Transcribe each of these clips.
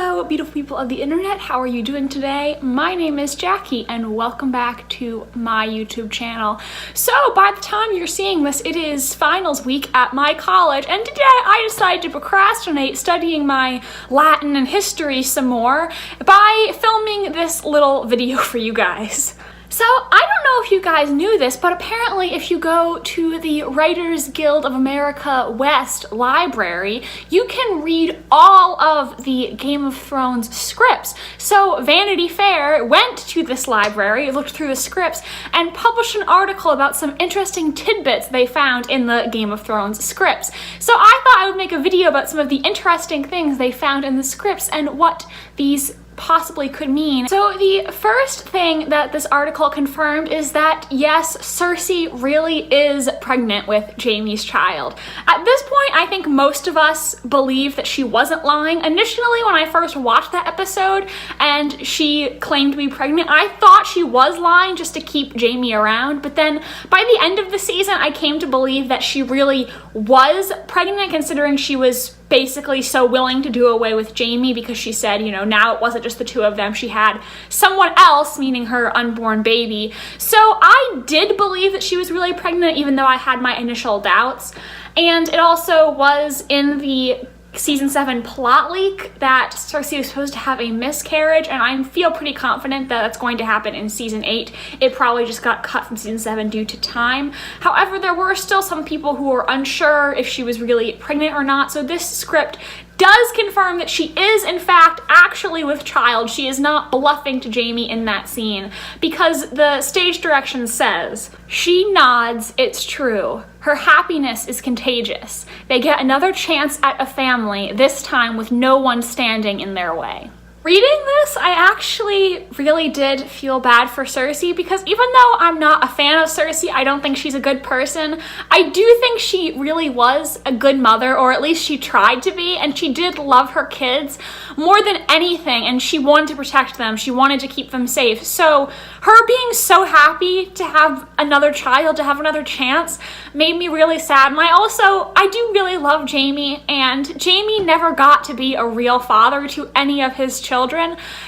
Hello, beautiful people of the internet. How are you doing today? My name is Jackie and welcome back to my YouTube channel. So by the time you're seeing this, it is finals week at my college, and today I decided to procrastinate studying my Latin and history some more by filming this little video for you guys. So, I don't know if you guys knew this, but apparently if you go to the Writers Guild of America West library, you can read all of the Game of Thrones scripts. So, Vanity Fair went to this library, looked through the scripts, and published an article about some interesting tidbits they found in the Game of Thrones scripts. So, I thought I would make a video about some of the interesting things they found in the scripts and what these possibly could mean. So the first thing that this article confirmed is that yes, Cersei really is pregnant with Jaime's child. At this point, I think most of us believe that she wasn't lying. Initially, when I first watched that episode and she claimed to be pregnant, I thought she was lying just to keep Jaime around, but then by the end of the season, I came to believe that she really was pregnant, considering she was basically so willing to do away with Jaime because she said, you know, now it wasn't just the two of them, she had someone else, meaning her unborn baby. So I did believe that she was really pregnant, even though I had my initial doubts. And it also was in the Season 7 plot leak that Cersei was supposed to have a miscarriage, and I feel pretty confident that that's going to happen in Season 8. It probably just got cut from Season 7 due to time. However, there were still some people who were unsure if she was really pregnant or not, so this script does confirm that she is in fact actually with child. She is not bluffing to Jaime in that scene, because the stage direction says, "She nods, it's true. Her happiness is contagious. They get another chance at a family, this time with no one standing in their way." Reading this, I actually really did feel bad for Cersei, because even though I'm not a fan of Cersei, I don't think she's a good person, I do think she really was a good mother, or at least she tried to be, and she did love her kids more than anything, and she wanted to protect them, she wanted to keep them safe. So her being so happy to have another child, to have another chance, made me really sad. And I do really love Jaime, and Jaime never got to be a real father to any of his children,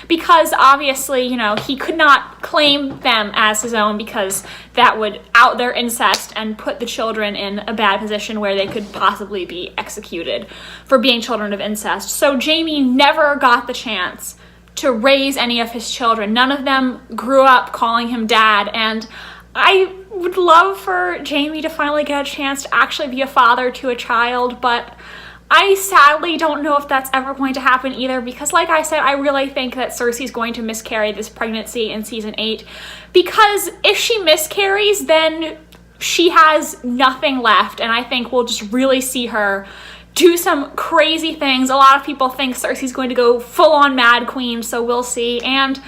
because obviously, you know, he could not claim them as his own, because that would out their incest and put the children in a bad position where they could possibly be executed for being children of incest. So Jaime never got the chance to raise any of his children. None of them grew up calling him dad, and I would love for Jaime to finally get a chance to actually be a father to a child, but I sadly don't know if that's ever going to happen either, because like I said, I really think that Cersei's going to miscarry this pregnancy in Season 8, because if she miscarries, then she has nothing left, and I think we'll just really see her do some crazy things. A lot of people think Cersei's going to go full-on Mad Queen, so we'll see. And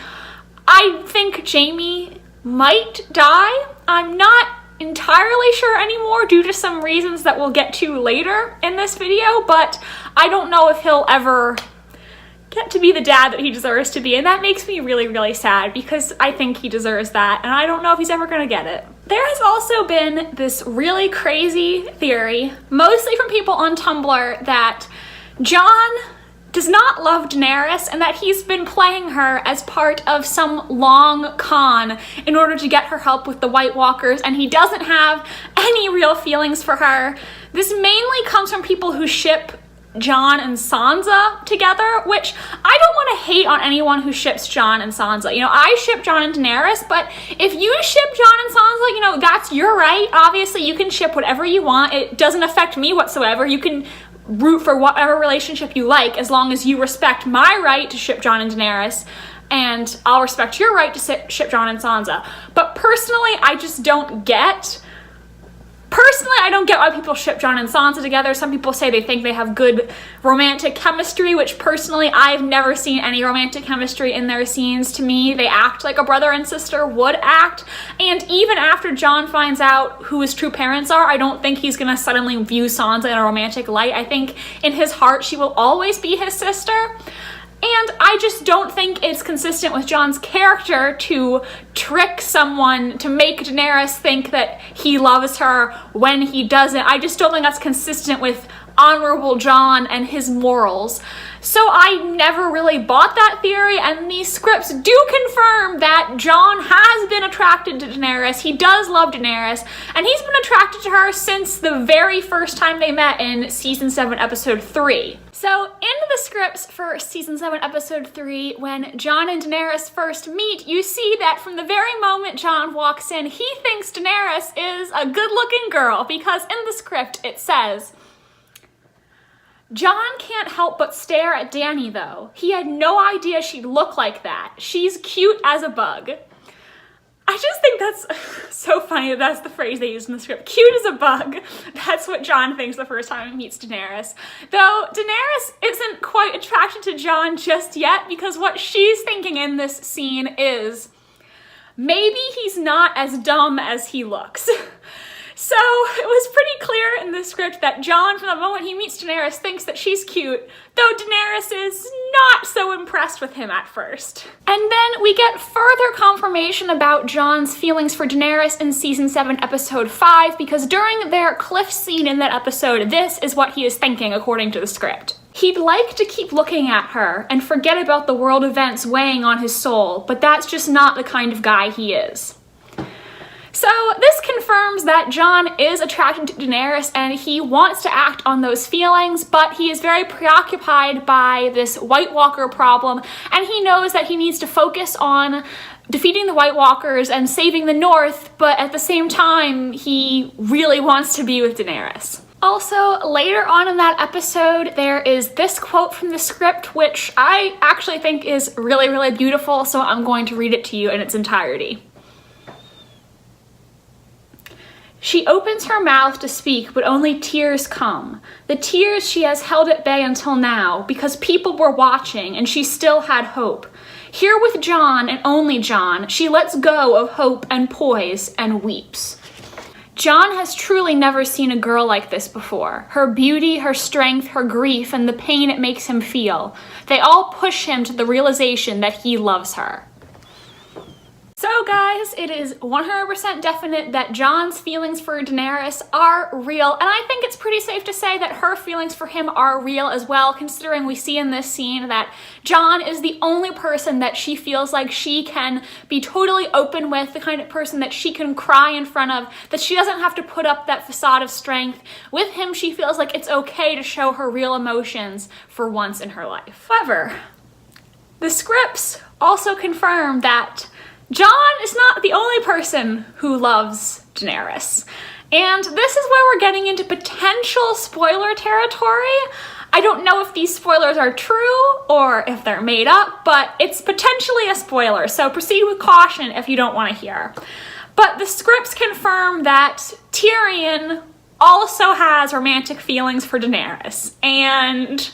I think Jaime might die. I'm not entirely sure anymore due to some reasons that we'll get to later in this video, but I don't know if he'll ever get to be the dad that he deserves to be, and that makes me really, really sad, because I think he deserves that, and I don't know if he's ever gonna get it. There has also been this really crazy theory, mostly from people on Tumblr, that Jon does not love Daenerys and that he's been playing her as part of some long con in order to get her help with the White Walkers, and he doesn't have any real feelings for her. This mainly comes from people who ship Jon and Sansa together, which I don't want to hate on anyone who ships Jon and Sansa. You know, I ship Jon and Daenerys, but if you ship Jon and Sansa, you know, that's your right. Obviously, you can ship whatever you want. It doesn't affect me whatsoever. You can root for whatever relationship you like, as long as you respect my right to ship Jon and Daenerys, and I'll respect your right to ship Jon and Sansa. But personally, I just don't get why people ship Jon and Sansa together. Some people say they think they have good romantic chemistry, which personally, I've never seen any romantic chemistry in their scenes. To me, they act like a brother and sister would act. And even after Jon finds out who his true parents are, I don't think he's gonna suddenly view Sansa in a romantic light. I think in his heart, she will always be his sister. And I just don't think it's consistent with Jon's character to trick someone to make Daenerys think that he loves her when he doesn't. I just don't think that's consistent with honorable Jon and his morals. So I never really bought that theory, and these scripts do confirm that Jon has been attracted to Daenerys. He does love Daenerys, and he's been attracted to her since the very first time they met in season 7, episode 3. So in the scripts for season 7, episode 3, when Jon and Daenerys first meet, you see that from the very moment Jon walks in, he thinks Daenerys is a good-looking girl, because in the script it says, Jon can't help but stare at Dany, though. He had no idea she'd look like that. She's cute as a bug. I just think that's so funny that that's the phrase they used in the script. Cute as a bug. That's what Jon thinks the first time he meets Daenerys. Though Daenerys isn't quite attracted to Jon just yet, because what she's thinking in this scene is, maybe he's not as dumb as he looks. So it was pretty clear in the script that Jon, from the moment he meets Daenerys, thinks that she's cute, though Daenerys is not so impressed with him at first. And then we get further confirmation about Jon's feelings for Daenerys in season 7, episode 5, because during their cliff scene in that episode, this is what he is thinking according to the script. He'd like to keep looking at her and forget about the world events weighing on his soul, but that's just not the kind of guy he is. So this confirms that Jon is attracted to Daenerys and he wants to act on those feelings, but he is very preoccupied by this White Walker problem, and he knows that he needs to focus on defeating the White Walkers and saving the North, but at the same time, he really wants to be with Daenerys. Also, later on in that episode, there is this quote from the script, which I actually think is really, really beautiful, so I'm going to read it to you in its entirety. She opens her mouth to speak, but only tears come. The tears she has held at bay until now, because people were watching and she still had hope. Here with Jon, and only Jon, she lets go of hope and poise and weeps. Jon has truly never seen a girl like this before. Her beauty, her strength, her grief, and the pain it makes him feel. They all push him to the realization that he loves her. So guys, it is 100% definite that Jon's feelings for Daenerys are real, and I think it's pretty safe to say that her feelings for him are real as well, considering we see in this scene that Jon is the only person that she feels like she can be totally open with, the kind of person that she can cry in front of, that she doesn't have to put up that facade of strength. With him, she feels like it's okay to show her real emotions for once in her life. However, the scripts also confirm that Jon is not the only person who loves Daenerys. And this is where we're getting into potential spoiler territory. I don't know if these spoilers are true or if they're made up, but it's potentially a spoiler, so proceed with caution if you don't want to hear. But the scripts confirm that Tyrion also has romantic feelings for Daenerys, and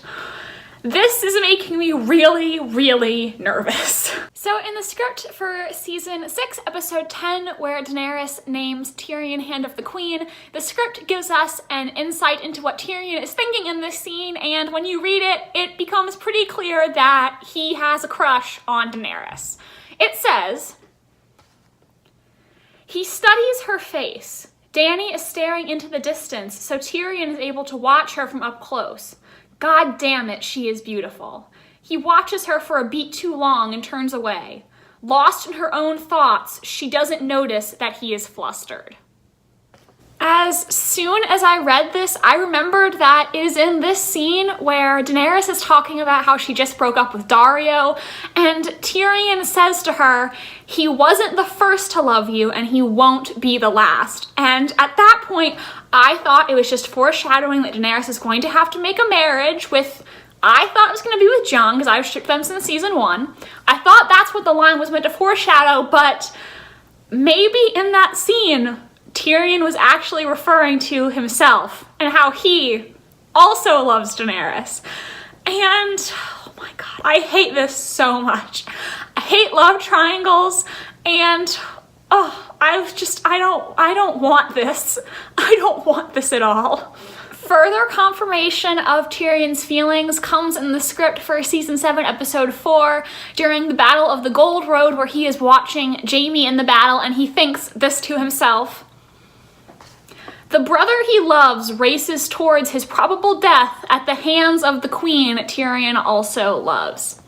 this is making me really, really nervous. So in the script for season 6, episode 10, where Daenerys names Tyrion Hand of the Queen, the script gives us an insight into what Tyrion is thinking in this scene, and when you read it, it becomes pretty clear that he has a crush on Daenerys. It says, he studies her face. Dany is staring into the distance, so Tyrion is able to watch her from up close. God damn it, she is beautiful. He watches her for a beat too long and turns away. Lost in her own thoughts, she doesn't notice that he is flustered. As soon as I read this, I remembered that it is in this scene where Daenerys is talking about how she just broke up with Daario, and Tyrion says to her, he wasn't the first to love you, and he won't be the last. And at that point, I thought it was just foreshadowing that Daenerys is going to have to make a marriage with, I thought it was going to be with Jon, because I've shipped them since season 1. I thought that's what the line was meant to foreshadow, but maybe in that scene, Tyrion was actually referring to himself and how he also loves Daenerys. And, oh my god, I hate this so much. I hate love triangles, and, I don't want this. I don't want this at all. Further confirmation of Tyrion's feelings comes in the script for season 7, episode 4, during the Battle of the Gold Road, where he is watching Jaime in the battle and he thinks this to himself. The brother he loves races towards his probable death at the hands of the queen Tyrion also loves.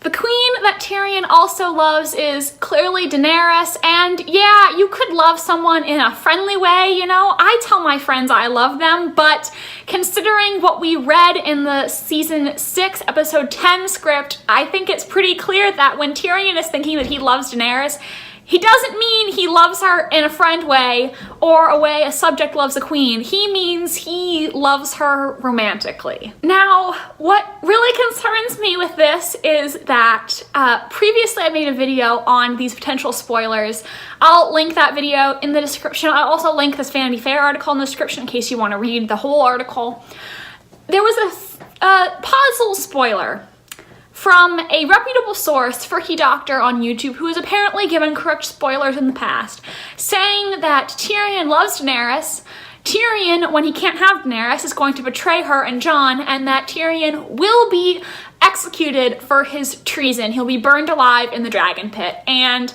The queen that Tyrion also loves is clearly Daenerys, and yeah, you could love someone in a friendly way, you know? I tell my friends I love them, but considering what we read in the season 6, episode 10 script, I think it's pretty clear that when Tyrion is thinking that he loves Daenerys, he doesn't mean he loves her in a friend way or a way a subject loves a queen. He means he loves her romantically. Now, what really concerns me with this is that previously I made a video on these potential spoilers. I'll link that video in the description. I'll also link this Vanity Fair article in the description in case you want to read the whole article. There was a puzzle spoiler from a reputable source, Fricky Doctor on YouTube, who has apparently given correct spoilers in the past, saying that Tyrion loves Daenerys. Tyrion, when he can't have Daenerys, is going to betray her and Jon, and that Tyrion will be executed for his treason. He'll be burned alive in the dragon pit. And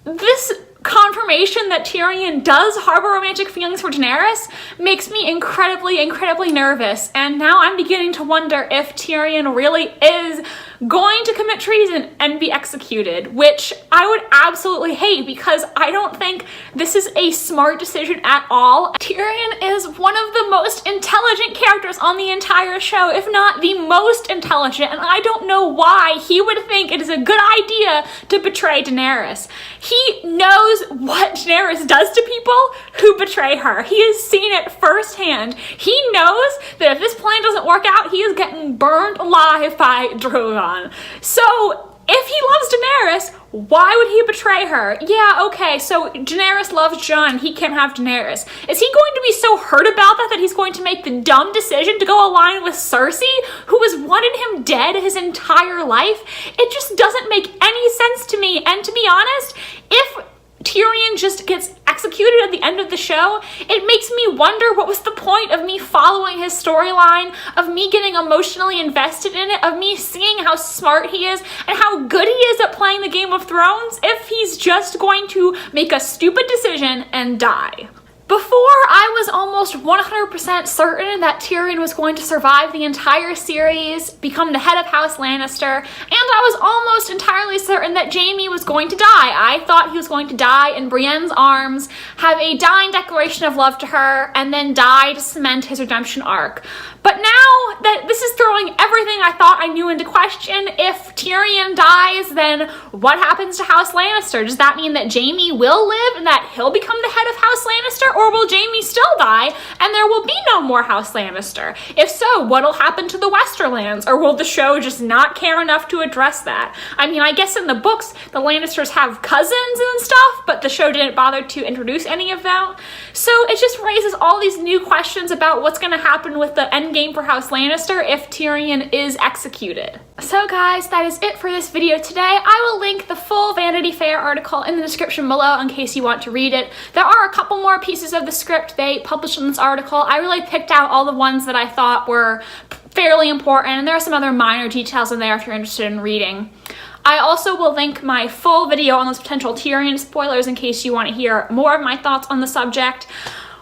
this confirmation that Tyrion does harbor romantic feelings for Daenerys makes me incredibly, incredibly nervous. And now I'm beginning to wonder if Tyrion really is going to commit treason and be executed, which I would absolutely hate because I don't think this is a smart decision at all. Tyrion is one of the most intelligent characters on the entire show, if not the most intelligent, and I don't know why he would think it is a good idea to betray Daenerys. He knows what Daenerys does to people who betray her. He has seen it firsthand. He knows that if this plan doesn't work out, he is getting burned alive by Drogon. So if he loves Daenerys, why would he betray her? Yeah, okay, so Daenerys loves Jon, he can't have Daenerys. Is he going to be so hurt about that he's going to make the dumb decision to go align with Cersei, who has wanted him dead his entire life? It just doesn't make any sense to me, and to be honest, if Tyrion just gets executed at the end of the show, it makes me wonder what was the point of me following his storyline, of me getting emotionally invested in it, of me seeing how smart he is and how good he is at playing the Game of Thrones, if he's just going to make a stupid decision and die. Before, I was almost 100% certain that Tyrion was going to survive the entire series, become the head of House Lannister, and I was almost entirely certain that Jaime was going to die. I thought he was going to die in Brienne's arms, have a dying declaration of love to her, and then die to cement his redemption arc. But now that this is throwing everything I thought I knew into question, if Tyrion dies, then what happens to House Lannister? Does that mean that Jaime will live and that he'll become the head of House Lannister? Or will Jaime still die and there will be no more House Lannister? If so, what'll happen to the Westerlands? Or will the show just not care enough to address that? I mean, I guess in the books, the Lannisters have cousins and stuff, but the show didn't bother to introduce any of that. So it just raises all these new questions about what's going to happen with the endgame for House Lannister if Tyrion is executed. So guys, that is it for this video today. I will link the full Vanity Fair article in the description below in case you want to read it. There are a couple more pieces of the script they published in this article. I really picked out all the ones that I thought were fairly important, and there are some other minor details in there if you're interested in reading. I also will link my full video on those potential Tyrion spoilers in case you want to hear more of my thoughts on the subject.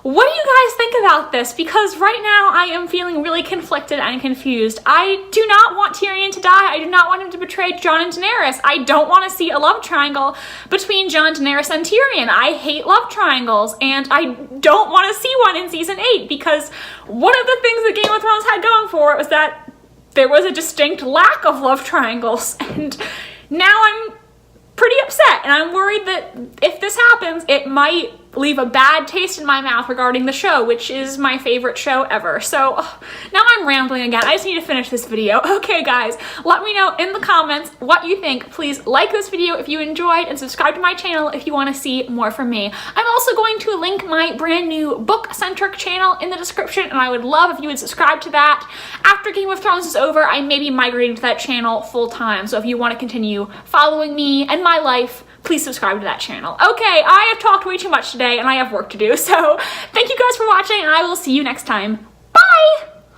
What do you guys think about this? Because right now I am feeling really conflicted and confused. I do not want Tyrion to die. I do not want him to betray Jon and Daenerys. I don't want to see a love triangle between Jon, Daenerys, and Tyrion. I hate love triangles, and I don't want to see one in season 8 because one of the things that Game of Thrones had going for it was that there was a distinct lack of love triangles, and now I'm pretty upset, and I'm worried that if this happens, it might leave a bad taste in my mouth regarding the show, which is my favorite show ever. So now I'm rambling again. I just need to finish this video. Okay guys, let me know in the comments what you think. Please like this video if you enjoyed and subscribe to my channel if you want to see more from me. I'm also going to link my brand new book-centric channel in the description, and I would love if you would subscribe to that. After Game of Thrones is over, I may be migrating to that channel full-time, so if you want to continue following me and my life, please subscribe to that channel. Okay, I have talked way too much today and I have work to do, so thank you guys for watching and I will see you next time. Bye!